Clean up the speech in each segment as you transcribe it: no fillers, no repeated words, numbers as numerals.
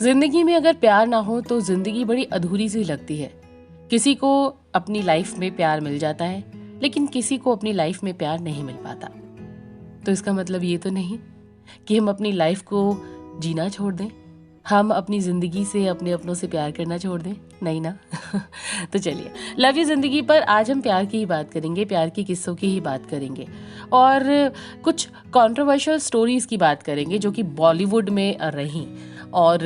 जिंदगी में अगर प्यार ना हो तो जिंदगी बड़ी अधूरी सी लगती है। किसी को अपनी लाइफ में प्यार मिल जाता है, लेकिन किसी को अपनी लाइफ में प्यार नहीं मिल पाता। तो इसका मतलब ये तो नहीं कि हम अपनी लाइफ को जीना छोड़ दें, हम अपनी जिंदगी से अपने अपनों से प्यार करना छोड़ दें, नहीं ना। तो चलिए, लव यू जिंदगी पर आज हम प्यार की ही बात करेंगे, प्यार के किस्सों की ही बात करेंगे और कुछ कंट्रोवर्शियल स्टोरीज की बात करेंगे जो कि बॉलीवुड में रही, और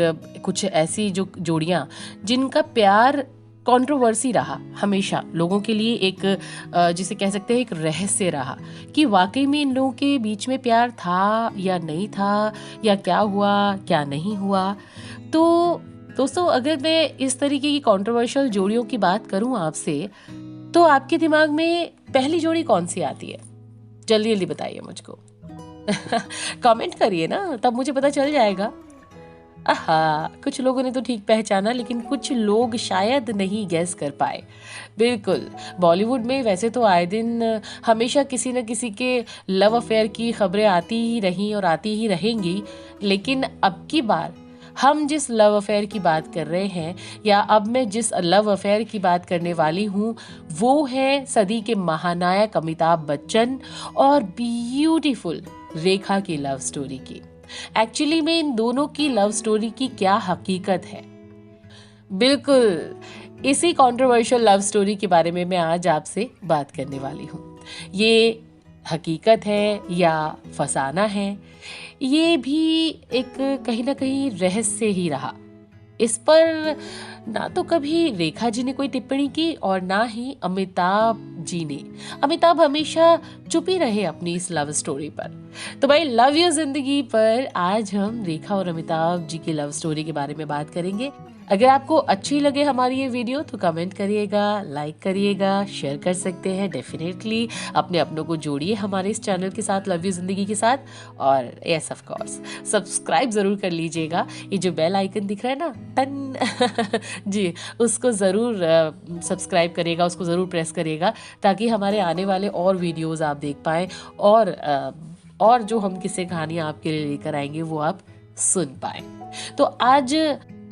कुछ ऐसी जो जोड़ियां जिनका प्यार कंट्रोवर्सी रहा, हमेशा लोगों के लिए एक जिसे कह सकते हैं एक रहस्य रहा कि वाकई में इन लोगों के बीच में प्यार था या नहीं था, या क्या हुआ क्या नहीं हुआ। तो दोस्तों, अगर मैं इस तरीके की कंट्रोवर्शियल जोड़ियों की बात करूं आपसे, तो आपके दिमाग में पहली जोड़ी कौन सी आती है? जल्दी जल्दी बताइए मुझको। कमेंट करिए ना, तब मुझे पता चल जाएगा। आहा, कुछ लोगों ने तो ठीक पहचाना, लेकिन कुछ लोग शायद नहीं गैस कर पाए। बिल्कुल, बॉलीवुड में वैसे तो आए दिन हमेशा किसी न किसी के लव अफेयर की खबरें आती ही रहीं और आती ही रहेंगी, लेकिन अब की बार हम जिस लव अफेयर की बात कर रहे हैं, या अब मैं जिस लव अफेयर की बात करने वाली हूँ, वो है सदी के महानायक अमिताभ बच्चन और ब्यूटीफुल रेखा की लव स्टोरी की। एक्चुअली में इन दोनों की लव स्टोरी की क्या हकीकत है, बिल्कुल इसी कंट्रोवर्शियल लव स्टोरी के बारे में मैं आज आपसे बात करने वाली हूँ। ये हकीकत है या फसाना है, ये भी एक कहीं ना कहीं रहस्य ही रहा। इस पर ना तो कभी रेखा जी ने कोई टिप्पणी की और ना ही अमिताभ जी ने। अमिताभ हमेशा चुप ही रहे अपनी इस लव स्टोरी पर। तो भाई, लव यू जिंदगी पर आज हम रेखा और अमिताभ जी की लव स्टोरी के बारे में बात करेंगे। अगर आपको अच्छी लगे हमारी ये वीडियो तो कमेंट करिएगा, लाइक करिएगा, शेयर कर सकते हैं। डेफिनेटली अपने अपनों को जोड़िए हमारे इस चैनल के साथ, लव यू जिंदगी के साथ। और यस ऑफ कोर्स सब्सक्राइब जरूर कर लीजिएगा। ये जो बेल आइकन दिख रहा है ना, टन जी, उसको जरूर सब्सक्राइब करिएगा, उसको जरूर प्रेस करिएगा, ताकि हमारे आने वाले और वीडियोस आप देख पाएं, और जो हम किस्से कहानियां आपके लिए लेकर आएंगे वो आप सुन पाएं। तो आज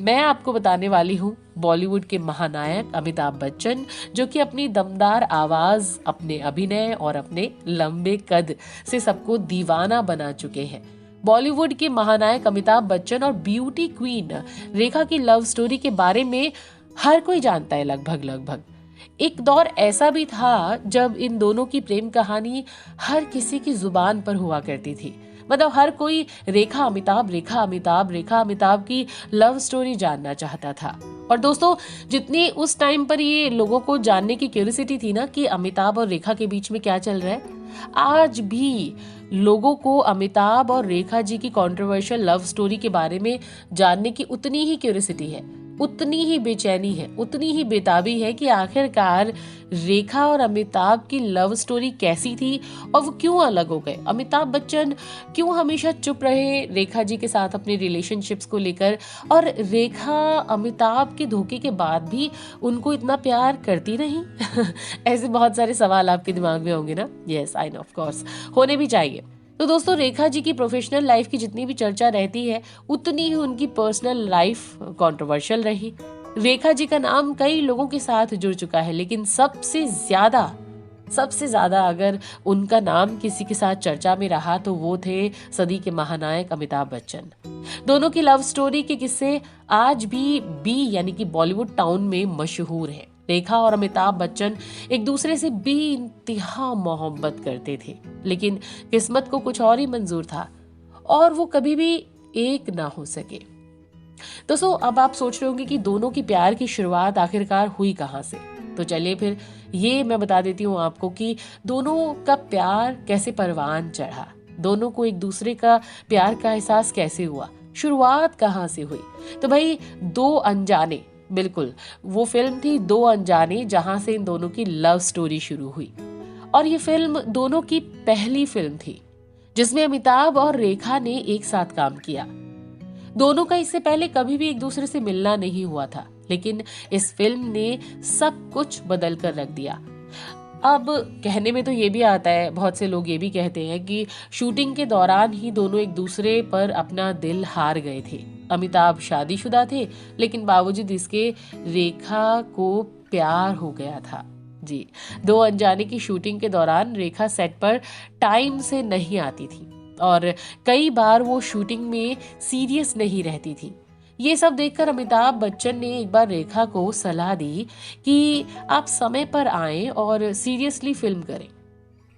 मैं आपको बताने वाली हूँ बॉलीवुड के महानायक अमिताभ बच्चन, जो कि अपनी दमदार आवाज, अपने अभिनय और अपने लंबे कद से सबको दीवाना बना चुके हैं। बॉलीवुड के महानायक अमिताभ बच्चन और ब्यूटी क्वीन रेखा की लव स्टोरी के बारे में हर कोई जानता है, लगभग। एक दौर ऐसा भी था जब इन दोनों की प्रेम कहानी हर किसी की जुबान पर हुआ करती थी। मतलब हर कोई रेखा अमिताभ की लव स्टोरी जानना चाहता था। और दोस्तों, जितनी उस टाइम पर ये लोगों को जानने की क्यूरियोसिटी थी ना कि अमिताभ और रेखा के बीच में क्या चल रहा है, आज भी लोगों को अमिताभ और रेखा जी की कंट्रोवर्शियल लव स्टोरी के बारे में जानने की उतनी ही क्यूरियोसिटी है, उतनी ही बेचैनी है, उतनी ही बेताबी है कि आखिरकार रेखा और अमिताभ की लव स्टोरी कैसी थी और वो क्यों अलग हो गए। अमिताभ बच्चन क्यों हमेशा चुप रहे रेखा जी के साथ अपने रिलेशनशिप्स को लेकर, और रेखा अमिताभ के धोखे के बाद भी उनको इतना प्यार करती नहीं। ऐसे बहुत सारे सवाल आपके दिमाग में होंगे ना। Yes, I know, of course होने भी चाहिए। तो दोस्तों, रेखा जी की प्रोफेशनल लाइफ की जितनी भी चर्चा रहती है, उतनी ही उनकी पर्सनल लाइफ कंट्रोवर्शियल रही। रेखा जी का नाम कई लोगों के साथ जुड़ चुका है, लेकिन सबसे ज्यादा अगर उनका नाम किसी के साथ चर्चा में रहा तो वो थे सदी के महानायक अमिताभ बच्चन। दोनों की लव स्टोरी के किस्से आज भी यानी कि बॉलीवुड टाउन में मशहूर है। रेखा और अमिताभ बच्चन एक दूसरे से बेइंतहा मोहब्बत करते थे, लेकिन किस्मत को कुछ और ही मंजूर था और वो कभी भी एक ना हो सके। दोस्तों, अब आप सोच रहे होंगे कि दोनों की प्यार की शुरुआत आखिरकार हुई कहां से। तो चलिए फिर ये मैं बता देती हूँ आपको कि दोनों का प्यार कैसे परवान चढ़ा, दोनों को एक दूसरे का प्यार का एहसास कैसे हुआ, शुरुआत कहां से हुई। तो भाई, दो अनजाने, बिल्कुल वो फिल्म थी दो अनजाने, जहां से इन दोनों की लव स्टोरी शुरू हुई। और ये फिल्म दोनों की पहली फिल्म थी जिसमें अमिताभ और रेखा ने एक साथ काम किया। दोनों का इससे पहले कभी भी एक दूसरे से मिलना नहीं हुआ था, लेकिन इस फिल्म ने सब कुछ बदल कर रख दिया। अब कहने में तो ये भी आता है, बहुत से लोग ये भी कहते हैं कि शूटिंग के दौरान ही दोनों एक दूसरे पर अपना दिल हार गए थे। अमिताभ शादीशुदा थे, लेकिन बावजूद इसके रेखा को प्यार हो गया था। जी, दो अनजाने की शूटिंग के दौरान रेखा सेट पर टाइम से नहीं आती थी और कई बार वो शूटिंग में सीरियस नहीं रहती थी। ये सब देखकर अमिताभ बच्चन ने एक बार रेखा को सलाह दी कि आप समय पर आएं और सीरियसली फिल्म करें।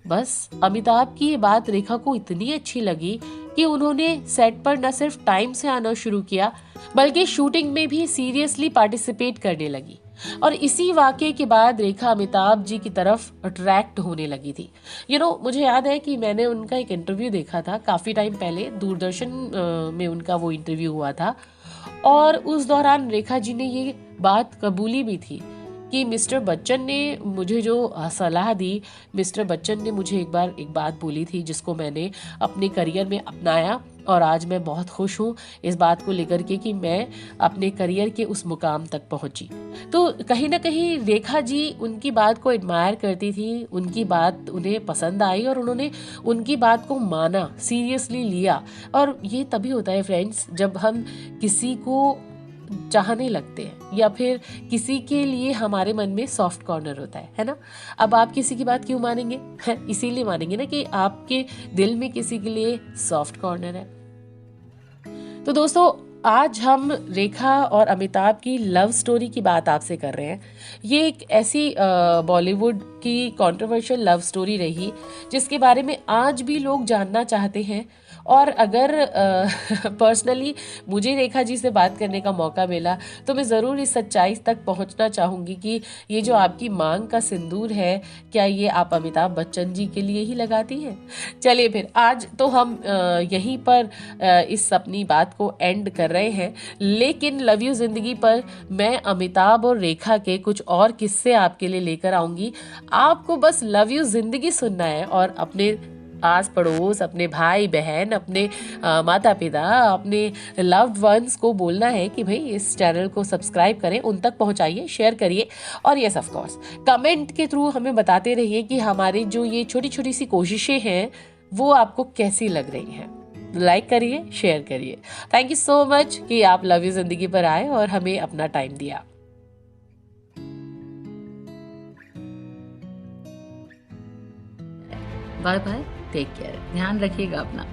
बस अमिताभ की ये बात रेखा को इतनी अच्छी लगी कि उन्होंने सेट पर न सिर्फ टाइम से आना शुरू किया, बल्कि शूटिंग में भी सीरियसली पार्टिसिपेट करने लगी। और इसी वाकये के बाद रेखा अमिताभ जी की तरफ अट्रैक्ट होने लगी थी। मुझे याद है कि मैंने उनका एक इंटरव्यू देखा था काफ़ी टाइम पहले, दूरदर्शन में उनका वो इंटरव्यू हुआ था। और उस दौरान रेखा जी ने ये बात कबूली भी थी कि मिस्टर बच्चन ने मुझे जो सलाह दी, मिस्टर बच्चन ने मुझे एक बात बोली थी जिसको मैंने अपने करियर में अपनाया और आज मैं बहुत खुश हूँ इस बात को लेकर के कि मैं अपने करियर के उस मुकाम तक पहुँची। तो कहीं ना कहीं रेखा जी उनकी बात को एडमायर करती थी, उनकी बात उन्हें पसंद आई और उन्होंने उनकी बात को माना, सीरियसली लिया। और ये तभी होता है फ्रेंड्स, जब हम किसी को चाहने लगते हैं या फिर किसी के लिए हमारे मन में सॉफ्ट कॉर्नर होता है ना। अब आप किसी की बात क्यों मानेंगे? इसीलिए मानेंगे ना कि आपके दिल में किसी के लिए सॉफ्ट कॉर्नर है। तो दोस्तों, आज हम रेखा और अमिताभ की लव स्टोरी की बात आपसे कर रहे हैं। ये एक ऐसी बॉलीवुड की कंट्रोवर्शियल लव स्टोरी रही जिसके बारे में आज भी लोग जानना चाहते हैं। और अगर पर्सनली मुझे रेखा जी से बात करने का मौका मिला तो मैं ज़रूर इस सच्चाई तक पहुंचना चाहूँगी कि ये जो आपकी मांग का सिंदूर है, क्या ये आप अमिताभ बच्चन जी के लिए ही लगाती हैं? चलिए फिर आज तो हम यहीं पर इस अपनी बात को एंड कर रहे हैं, लेकिन लव यू जिंदगी पर मैं अमिताभ और रेखा के कुछ और किस्से आपके लिए लेकर आऊंगी। आपको बस लव यू जिंदगी सुनना है और अपने आस पड़ोस, अपने भाई बहन, अपने माता पिता, अपने लव्ड वंस को बोलना है कि भाई इस चैनल को सब्सक्राइब करें, उन तक पहुंचाइए, शेयर करिए और यस ऑफ कोर्स कमेंट के थ्रू हमें बताते रहिए कि हमारी जो ये छोटी छोटी सी कोशिशें हैं वो आपको कैसी लग रही हैं। लाइक करिए, शेयर करिए। थैंक यू सो मच कि आप लव यू जिंदगी पर आए और हमें अपना टाइम दिया। बाय बाय, टेक केयर, ध्यान रखिएगा अपना।